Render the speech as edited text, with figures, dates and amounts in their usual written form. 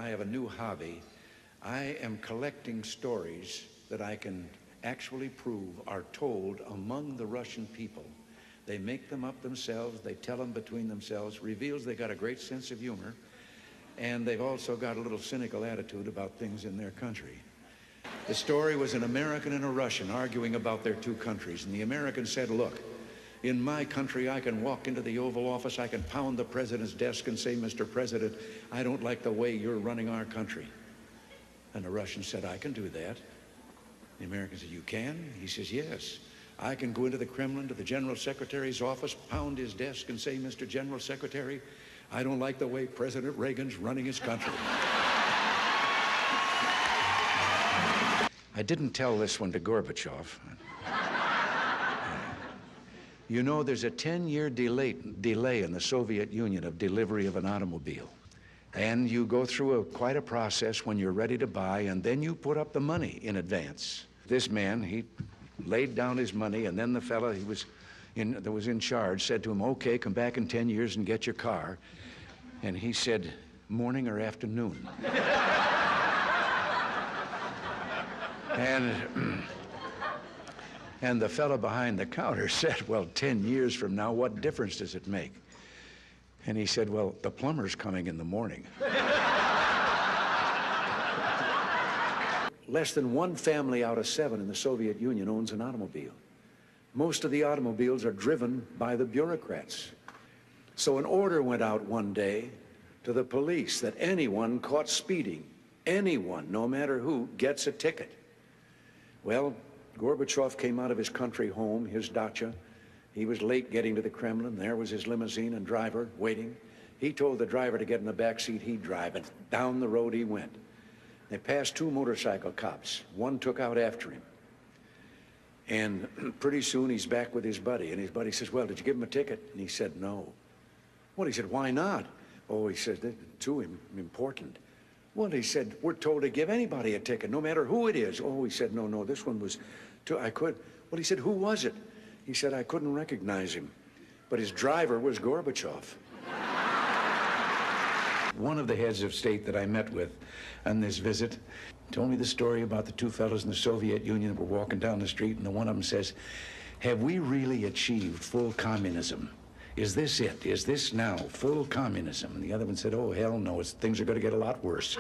I have a new hobby. I am collecting stories that I can actually prove are told among the Russian people. They make them up themselves, they tell them between themselves, reveals they got a great sense of humor, and they've also got a little cynical attitude about things in their country. The story was an American and a Russian arguing about their two countries, and the American said, look, in my country, I can walk into the Oval Office, I can pound the president's desk and say, Mr. President, I don't like the way you're running our country. And the Russian said, I can do that. The American said, you can? He says, yes. I can go into the Kremlin, to the General Secretary's office, pound his desk and say, Mr. General Secretary, I don't like the way President Reagan's running his country. I didn't tell this one to Gorbachev. You know, there's a 10-year delay in the Soviet Union of delivery of an automobile. And you go through quite a process when you're ready to buy, and then you put up the money in advance. This man, he laid down his money, and then the fellow that was in charge said to him, okay, come back in 10 years and get your car. And he said, morning or afternoon? And the fellow behind the counter said, well, 10 years from now, what difference does it make? And he said, well, the plumber's coming in the morning. Less than 1 family out of 7 in the Soviet Union owns an automobile. Most of the automobiles are driven by the bureaucrats. So an order went out one day to the police that anyone caught speeding, anyone, no matter who, gets a ticket. Well, Gorbachev came out of his country home, his dacha. He was late getting to the Kremlin. There was his limousine and driver waiting. He told the driver to get in the back seat, he'd drive, and down the road he went. They passed 2 motorcycle cops. One took out after him. And pretty soon he's back with his buddy, and his buddy says, well, did you give him a ticket? And he said, no. Well, he said, why not? Oh, he said, they're too important. Well, he said, we're told to give anybody a ticket, no matter who it is. Oh, he said, no, this one was too, I could. Well, he said, who was it? He said, I couldn't recognize him, but his driver was Gorbachev. One of the heads of state that I met with on this visit told me the story about the 2 fellows in the Soviet Union that were walking down the street, and the one of them says, have we really achieved full communism? Is this it? Is this now full communism? And the other one said, oh, hell no, things are going to get a lot worse.